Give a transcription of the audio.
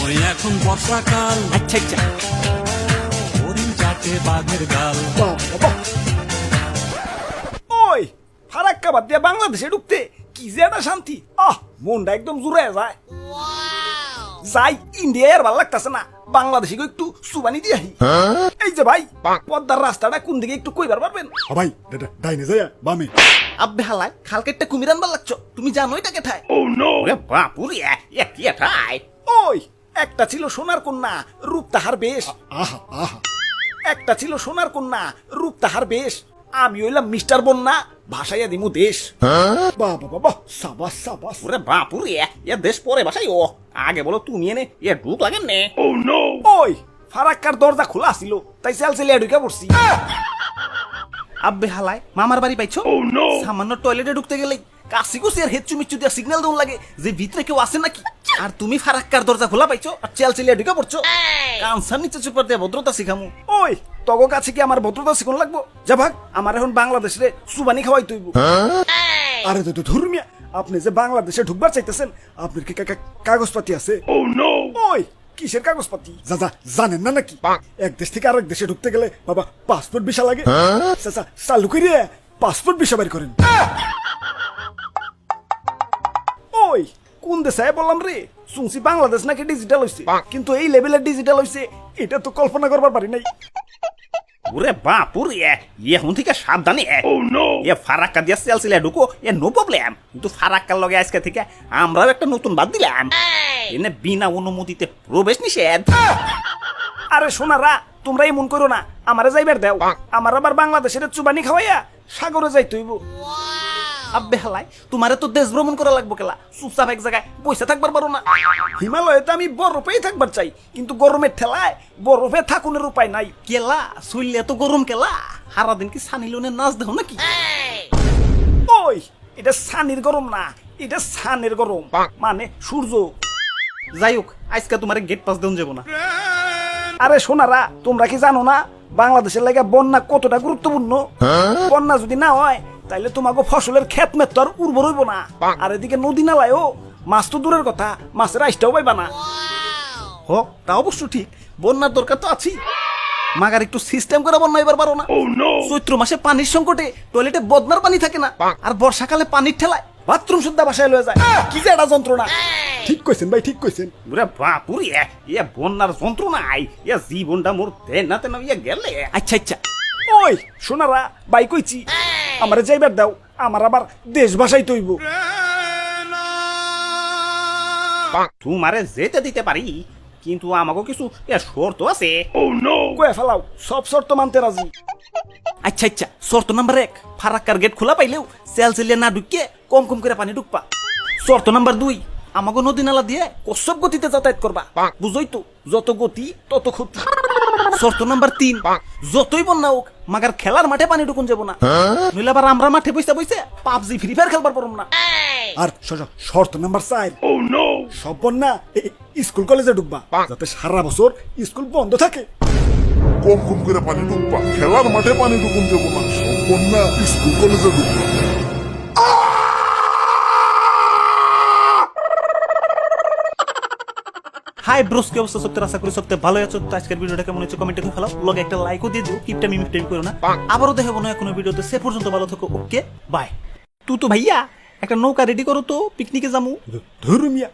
সময় এখন বর্ষাকাল, আচ্ছা আচ্ছা হরিণ চাটে বাঘের গাল। ওই ফারাক্কা বাদ দিয়ে বাংলাদেশে ঢুকতে কি যে একটা শান্তি, মনটা একদম জুড়ে যায়। যাই ইন্ডিয়ায় আর ভালো লাগতেছে না, বাংলাদেশে একটু সুবানি দিয়ে আহি। এই যে ভাই, পদ্মার রাস্তাটা কোন দিকে একটু কইবার পারবেন? ভাই ডাইনে যায় বামে। আব্বে হালায় খালকেটটা কুমির আনবার লাগছ, তুমি জানো এটা কেঠায়? ওরে বাপুরে এ কি এটাই ওই একটা ছিল সোনার কন্যা, রূপ তাহার বেশ। আহা আহা একটা ছিল সোনার কন্যা, রূপ তাহার বেশ। আমি হইলাম মিস্টার বন্যা, ভাসাইয়া দিমু দেশ। বাবা বাবা সাবাস সাবাস। ওরে বাপুরে এ দেশ পরে বাসাই ও আগে বলো তুমি এনে এ ডুব লাগেন নে। ওই ফারাক্কার দরজা খোলা ছিল, তাই সেল সেলিয়া ঢুকে পড়ছি। আব্বে হালায় মামার বাড়ি পাইছো? সামান্য টয়লেটে ঢুকতে গেলেই কাশি কুসি আর হেচ্ছু মিচ্ছু দিয়া সিগন্যাল দেওয়া লাগে যে ভিতরে কেউ আছে নাকি। আর তুমি ফারাক্কার দরজা খোলা পাইছো আর চেল চেলিয়া ঢুকে পড়ছো। কানসার নিচে চুপার দিয়ে ভদ্রতা শিখামু। ওই তগো কাছে কি আমার ভদ্রতা শিখন লাগবো? যা ভাগ, আমার এখন বাংলাদেশে সুবানি খাওয়াই তুইব। আরে তো ধর্মিয়া, আপনি যে বাংলাদেশে ঢুকবার চাইতেছেন, আপনার কি কাগজপাতি আছে? ওই কিসের কাগজপাতি? যা যা জানেন না নাকি? এক দেশ থেকে আরেক দেশে ঢুকতে গেলে বাবা পাসপোর্ট ভিসা লাগে। চাচা চালু করে পাসপোর্ট ভিসা বের করেন। ওই কোন দেশে বললাম রে? শুনছি বাংলাদেশ নাকি ডিজিটাল হইছে, কিন্তু এই লেভেলের ডিজিটাল হইছে এটা তো কল্পনা করবার পারি নাই। ওরে বাপুরে এ হুন থেকে সাবধানে এ ফারাক্কা দিয়া চেল চেলিয়া ঢুকো এ নো প্রবলেম, কিন্তু ফারাক্কার লগে আজকে থেকে আমরাও একটা নতুন বাদ দিলাম, এনে বিনা অনুমতিতে প্রবেশ নিষেধ। আরে সোনারা, তোমরা এমন করো না, আমারে যাইবার দাও। আমার আবার বাংলাদেশের চুবানি খাওয়াইয়া সাগরে যাইতে হইব। আব্বে হালাই, তোমারে তো দেশ ভ্রমণ করা লাগবো কেলা, চুপচাপ এক জায়গায় বসে থাকবার পারো না? হিমালয়ে তো আমি বরফেই থাকবার চাই, কিন্তু গরমের ঠেলায় বরফে থাকুনের উপায় নাই। কেলা শরীরে এত গরম কেলা, সারাদিন কি সানি লিওনের নাচ দেহ নাকি? ওই এটা সানির গরম না, এটা সানের গরম, মানে সূর্য। যাই হোক, আজকে তোমার গেট পাস দেন যাবো না। আরে সোনারা, তোমরা কি জানো না বাংলাদেশের লাগে বন্যা কতটা গুরুত্বপূর্ণ? বন্যা যদি না হয় তাইলে তোমাকে ফসলের ক্ষেত মেত তো আর উর্বর হইব না। আর এদিকে নদী নালায়ও মাছ তো দূরের কথা, মাছের আইসটাও পাইবা না। হ তা অবশ্য ঠিক, বন্যার দরকার তো আছি, মাগার একটু সিস্টেম করে বন্যা এবার পারো না। চৈত্র মাসে পানির সংকটে টয়লেটে বদনার পানি থাকে না, আর বর্ষাকালে পানির ঠেলায় বাথরুম সুদ্ধা বাসায় লয়ে যায়। কি যে একটা যন্ত্রণা। ঠিক কইছেন ভাই, ঠিক কইছেন। ওরে বাপুরে এ বন্যার যন্ত্রণাই এ জীবনটা মোর তেনা তেনা ইয়ে গেলে। আচ্ছা আচ্ছা, ওই সোনারা বাই কইছি, আমারে যাইবার দাও, আমার আবার দেশ ভাষাই তৈব। তোমারে যেতে দিতে পারি, কিন্তু আমাকে কিছু এ শর্ত আছে। কয়ে ফেলাও, সব শর্ত মানতে রাজি। আচ্ছা আচ্ছা, শর্ত নাম্বার 1, ফারাক্কার গেট খোলা পাইলেও চেল চেলিয়ে না ঢুকে কম কম করে পানি ঢুকবা। শর্ত নাম্বার 2, আমাকে নদী নালা দিয়ে কচ্ছপ গতিতে যাতায়াত করবা, বুঝই তো, যত গতি তত ক্ষতি। শর্ত নাম্বার 3, যতই বন্যা হোক মাগার খেলার মাঠে পানি ঢুকুন যাবো না, নইলে আবার আমরা মাঠে বসে বসে পাবজি ফ্রি ফায়ার খেলবার পারব না। আর শর্ত নাম্বার 4, সব বন্যা স্কুল কলেজে ঢুকবা, যাতে সারা বছর স্কুল বন্ধ থাকে। কম কম করে পানি ঢুকবা, খেলার মাঠে পানি ঢুকুন যাবো না, সব বন্যা স্কুল কলেজে ঢুকবা। হাই ব্রোস, কি অবস্থা? সত্যি আশা করি সত্যি ভালো আছো। তো আজকের ভিডিওটা কেমন হচ্ছে কমেন্টে ফেলাও, লগে একটা লাইকও দিয়ে দিও। কিপটা মিমি টাইম করো না। আবারও দেখাবো না কোনো ভিডিওতে, সে পর্যন্ত ভালো থাকো। Okay bye. তুই তো ভাইয়া একটা নৌকা রেডি করো তো, পিকনিকে যামু। ধর্মিয়া